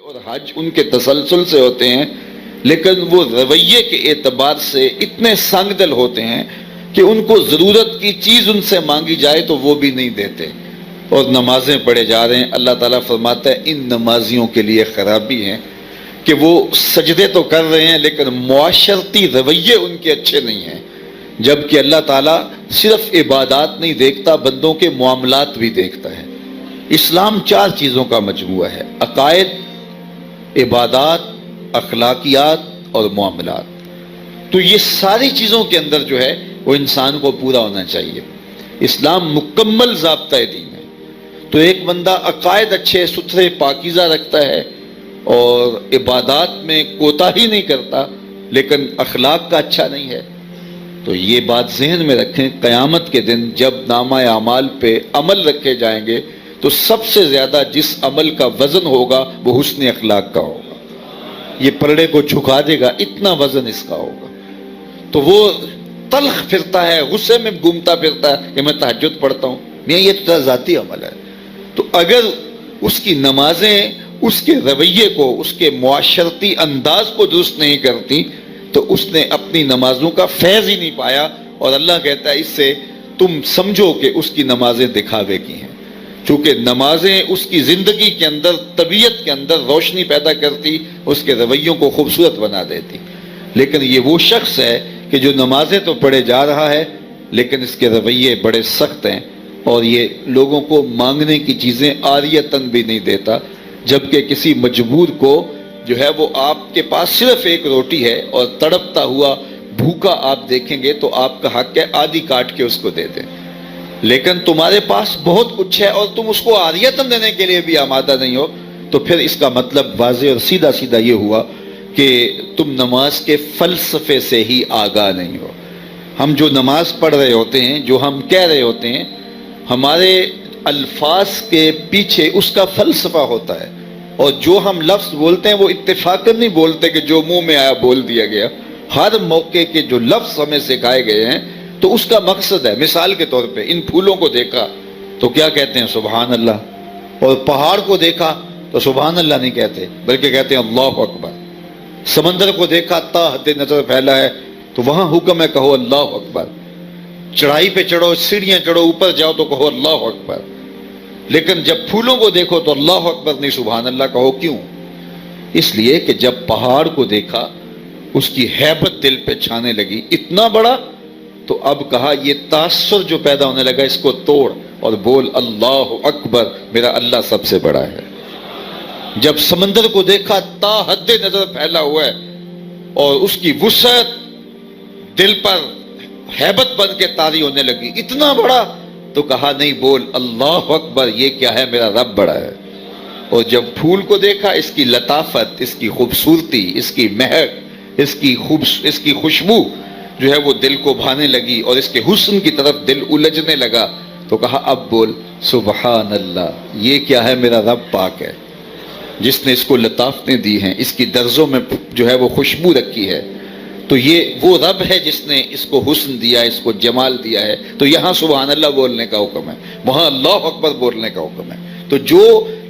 اور حج ان کے تسلسل سے ہوتے ہیں، لیکن وہ رویے کے اعتبار سے اتنے سنگ دل ہوتے ہیں کہ ان کو ضرورت کی چیز ان سے مانگی جائے تو وہ بھی نہیں دیتے، اور نمازیں پڑھے جا رہے ہیں۔ اللہ تعالیٰ فرماتا ہے ان نمازیوں کے لیے خرابی ہے کہ وہ سجدے تو کر رہے ہیں لیکن معاشرتی رویے ان کے اچھے نہیں ہیں، جبکہ اللہ تعالیٰ صرف عبادات نہیں دیکھتا، بندوں کے معاملات بھی دیکھتا ہے۔ اسلام 4 چیزوں کا مجموعہ ہے: عقائد، عبادات، اخلاقیات اور معاملات۔ تو یہ ساری چیزوں کے اندر جو ہے وہ انسان کو پورا ہونا چاہیے۔ اسلام مکمل ضابطۂ دین ہے۔ تو ایک بندہ عقائد اچھے ستھرے پاکیزہ رکھتا ہے اور عبادات میں کوتاہی نہیں کرتا لیکن اخلاق کا اچھا نہیں ہے، تو یہ بات ذہن میں رکھیں، قیامت کے دن جب نامہ اعمال پہ عمل رکھے جائیں گے تو سب سے زیادہ جس عمل کا وزن ہوگا وہ حسن اخلاق کا ہوگا۔ یہ پرڑے کو جھکا دے گا، اتنا وزن اس کا ہوگا۔ تو وہ تلخ پھرتا ہے، غصے میں گھومتا پھرتا ہے کہ میں تہجد پڑھتا ہوں، نہیں، یہ تو ذاتی عمل ہے۔ تو اگر اس کی نمازیں اس کے رویے کو، اس کے معاشرتی انداز کو درست نہیں کرتی تو اس نے اپنی نمازوں کا فیض ہی نہیں پایا، اور اللہ کہتا ہے اس سے تم سمجھو کہ اس کی نمازیں دکھاوے کی ہیں، چونکہ نمازیں اس کی زندگی کے اندر، طبیعت کے اندر روشنی پیدا کرتی، اس کے رویوں کو خوبصورت بنا دیتی۔ لیکن یہ وہ شخص ہے کہ جو نمازیں تو پڑھے جا رہا ہے لیکن اس کے رویے بڑے سخت ہیں، اور یہ لوگوں کو مانگنے کی چیزیں عاریتاً بھی نہیں دیتا، جبکہ کسی مجبور کو جو ہے وہ آپ کے پاس صرف ایک روٹی ہے اور تڑپتا ہوا بھوکا آپ دیکھیں گے تو آپ کا حق ہے آدھی کاٹ کے اس کو دے دیں، لیکن تمہارے پاس بہت کچھ ہے اور تم اس کو عاریتاً دینے کے لیے بھی آمادہ نہیں ہو، تو پھر اس کا مطلب واضح اور سیدھا سیدھا یہ ہوا کہ تم نماز کے فلسفے سے ہی آگاہ نہیں ہو۔ ہم جو نماز پڑھ رہے ہوتے ہیں، جو ہم کہہ رہے ہوتے ہیں، ہمارے الفاظ کے پیچھے اس کا فلسفہ ہوتا ہے، اور جو ہم لفظ بولتے ہیں وہ اتفاقاً نہیں بولتے کہ جو منہ میں آیا بول دیا گیا۔ ہر موقع کے جو لفظ ہمیں سکھائے گئے ہیں تو اس کا مقصد ہے۔ مثال کے طور پہ ان پھولوں کو دیکھا تو کیا کہتے ہیں؟ سبحان اللہ۔ اور پہاڑ کو دیکھا تو سبحان اللہ نہیں کہتے بلکہ کہتے ہیں اللہ اکبر۔ سمندر کو دیکھا تا حد نظر پھیلا ہے تو وہاں حکم ہے کہو اللہ اکبر۔ چڑھائی پہ چڑھو، سیڑھیاں چڑھو، اوپر جاؤ تو کہو اللہ اکبر، لیکن جب پھولوں کو دیکھو تو اللہ اکبر نہیں سبحان اللہ کہو۔ کیوں؟ اس لیے کہ جب پہاڑ کو دیکھا اس کی ہیبت دل پہ چھانے لگی، اتنا بڑا، تو اب کہا یہ تاثر جو پیدا ہونے لگا اس کو توڑ اور بول اللہ اکبر، میرا اللہ سب سے بڑا ہے۔ جب سمندر کو دیکھا تا حد نظر پھیلا ہوا ہے اور اس کی وسعت دل پر ہیبت بن کے طاری ہونے لگی، اتنا بڑا، تو کہا نہیں، بول اللہ اکبر، یہ کیا ہے؟ میرا رب بڑا ہے۔ اور جب پھول کو دیکھا، اس کی لطافت، اس کی خوبصورتی، اس کی مہک، اس کی خوشبو جو ہے وہ دل کو بھانے لگی اور اس کے حسن کی طرف دل الجھنے لگا، تو کہا اب بول سبحان اللہ، یہ کیا ہے؟ میرا رب پاک ہے جس نے اس کو لطافتیں دی ہیں، اس کی درزوں میں جو ہے وہ خوشبو رکھی ہے، تو یہ وہ رب ہے جس نے اس کو حسن دیا، اس کو جمال دیا ہے۔ تو یہاں سبحان اللہ بولنے کا حکم ہے، وہاں اللہ اکبر بولنے کا حکم ہے۔ تو جو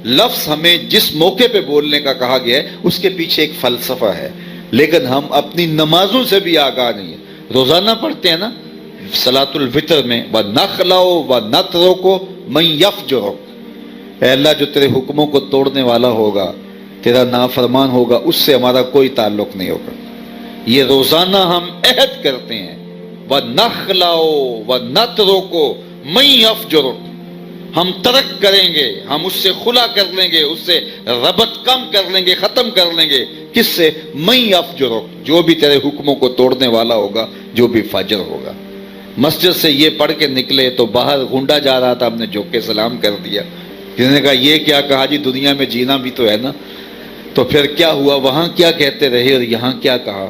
لفظ ہمیں جس موقع پہ بولنے کا کہا گیا ہے اس کے پیچھے ایک فلسفہ ہے، لیکن ہم اپنی نمازوں سے بھی آگاہ نہیں ہیں۔ روزانہ پڑھتے ہیں نا صلاۃ الفطر میں وَنَخْلَعُ وَنَتْرُكُ مَن يَفْجُرُكَ، اے اللہ جو تیرے حکموں کو توڑنے والا ہوگا، تیرا نافرمان ہوگا، اس سے ہمارا کوئی تعلق نہیں ہوگا۔ یہ روزانہ ہم عہد کرتے ہیں وَنَخْلَعُ وَنَتْرُكُ مَن يَفْجُرُكَ، ہم ترک کریں گے، ہم اس سے خلا کر لیں گے، اس سے ربط کم کر لیں گے، ختم کر لیں گے۔ کس سے؟ من یفجرک، جو بھی تیرے حکموں کو توڑنے والا ہوگا، جو بھی فاجر ہوگا۔ مسجد سے یہ پڑھ کے نکلے تو باہر گونڈا جا رہا تھا، ہم نے جھک کے سلام کر دیا، کسی نے کہا یہ کیا کہا جی، دنیا میں جینا بھی تو ہے نا۔ تو پھر کیا ہوا، وہاں کیا کہتے رہے اور یہاں کیا کہا؟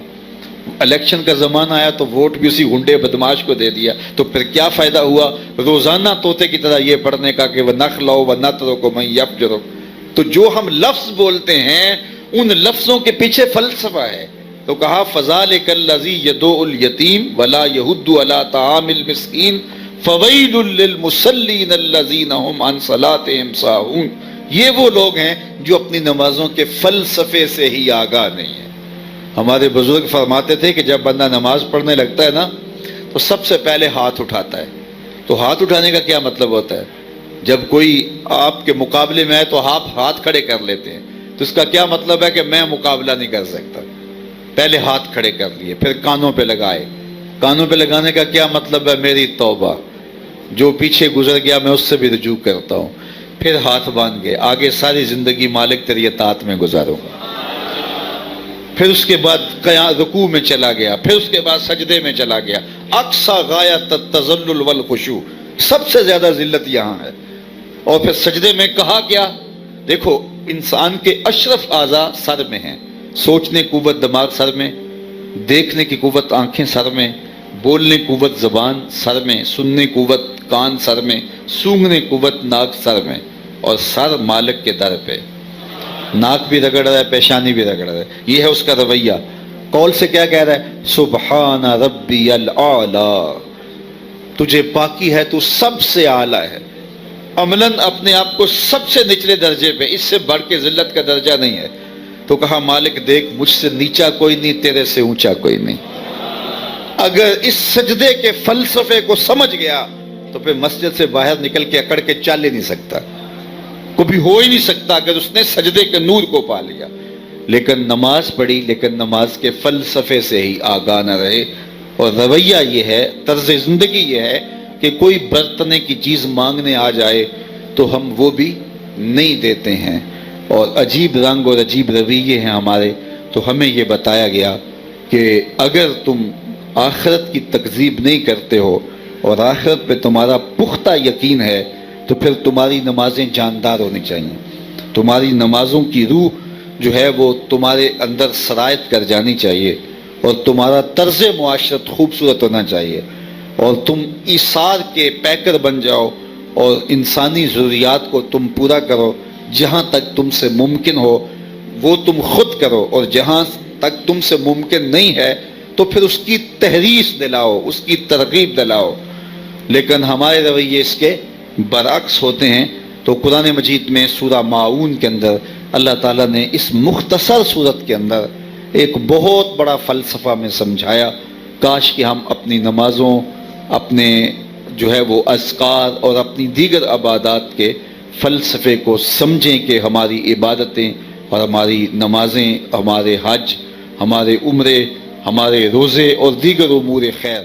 الیکشن کا زمانہ آیا تو ووٹ بھی اسی گنڈے بدماش کو دے دیا، تو پھر کیا فائدہ ہوا روزانہ طوطے کی طرح یہ پڑھنے کا کہ وَنَخْلَعُ وَنَتْرُكُ مَن يَفْجُرُكَ۔ تو جو ہم لفظ بولتے ہیں ان لفظوں کے پیچھے فلسفہ ہے۔ تو کہا فَذَلِكَ الَّذِي يَدُعُّ الْيَتِيمَ وَلَا يَحُضُّ عَلَىٰ طَعَامِ الْمِسْكِينِ فَوَيْلٌ لِّلْمُصَلِّينَ الَّذِينَ هُمْ عَنْ صَلَاتِهِمْ سَاهُونَ۔ یہ وہ لوگ ہیں جو اپنی نمازوں کے فلسفے سے ہی آگاہ نہیں ہیں۔ ہمارے بزرگ فرماتے تھے کہ جب بندہ نماز پڑھنے لگتا ہے نا تو سب سے پہلے ہاتھ اٹھاتا ہے۔ تو ہاتھ اٹھانے کا کیا مطلب ہوتا ہے؟ جب کوئی آپ کے مقابلے میں آئے تو آپ ہاتھ کھڑے کر لیتے ہیں، تو اس کا کیا مطلب ہے کہ میں مقابلہ نہیں کر سکتا۔ پہلے ہاتھ کھڑے کر لیے، پھر کانوں پہ لگائے۔ کانوں پہ لگانے کا کیا مطلب ہے؟ میری توبہ، جو پیچھے گزر گیا میں اس سے بھی رجوع کرتا ہوں۔ پھر ہاتھ باندھ گئے، آگے ساری زندگی مالک تیری اطاعت میں گزاروں گا۔ پھر اس کے بعد رکوع میں چلا گیا، پھر اس کے بعد سجدے میں چلا گیا۔ اقصی غایت التذلل والخشوع، سب سے زیادہ ذلت یہاں ہے۔ اور پھر سجدے میں کہا کیا؟ دیکھو، انسان کے اشرف اعضاء سر میں ہیں، سوچنے کی قوت دماغ سر میں، دیکھنے کی قوت آنکھیں سر میں، بولنے کی قوت زبان سر میں، سننے کی قوت کان سر میں، سونگھنے کی قوت ناک سر میں، اور سر مالک کے در پہ۔ ناک بھی رگڑ رہا ہے، پیشانی بھی رگڑ رہا ہے، یہ ہے اس کا رویہ۔ قول سے کیا کہہ رہا ہے؟ سبحان ربی الاعلی، تجھے پاکی ہے، تو سب سے اعلیٰ ہے۔ عملاً اپنے آپ کو سب سے نچلے درجے پہ، اس سے بڑھ کے ذلت کا درجہ نہیں ہے۔ تو کہا مالک دیکھ، مجھ سے نیچا کوئی نہیں، تیرے سے اونچا کوئی نہیں۔ اگر اس سجدے کے فلسفے کو سمجھ گیا تو پھر مسجد سے باہر نکل کے اکڑ کے چل ہی نہیں سکتا، کبھی ہو ہی نہیں سکتا اگر اس نے سجدے کے نور کو پا لیا۔ لیکن نماز پڑھی، لیکن نماز کے فلسفے سے ہی آگاہ نہ رہے۔ اور رویہ یہ ہے، طرز زندگی یہ ہے کہ کوئی برتنے کی چیز مانگنے آ جائے تو ہم وہ بھی نہیں دیتے ہیں، اور عجیب رنگ اور عجیب رویے ہیں ہمارے۔ تو ہمیں یہ بتایا گیا کہ اگر تم آخرت کی تکذیب نہیں کرتے ہو اور آخرت پہ تمہارا پختہ یقین ہے تو پھر تمہاری نمازیں جاندار ہونی چاہیے، تمہاری نمازوں کی روح جو ہے وہ تمہارے اندر سرایت کر جانی چاہیے، اور تمہارا طرز معاشرت خوبصورت ہونا چاہیے، اور تم ایثار کے پیکر بن جاؤ اور انسانی ضروریات کو تم پورا کرو۔ جہاں تک تم سے ممکن ہو وہ تم خود کرو، اور جہاں تک تم سے ممکن نہیں ہے تو پھر اس کی تحریص دلاؤ، اس کی ترغیب دلاؤ۔ لیکن ہمارے رویے اس کے برعکس ہوتے ہیں۔ تو قرآن مجید میں سورہ ماعون کے اندر اللہ تعالیٰ نے اس مختصر صورت کے اندر ایک بہت بڑا فلسفہ میں سمجھایا۔ کاش کہ ہم اپنی نمازوں، اپنے جو ہے وہ اذکار اور اپنی دیگر عبادات کے فلسفے کو سمجھیں کہ ہماری عبادتیں اور ہماری نمازیں، ہمارے حج، ہمارے عمرے، ہمارے روزے اور دیگر امور خیر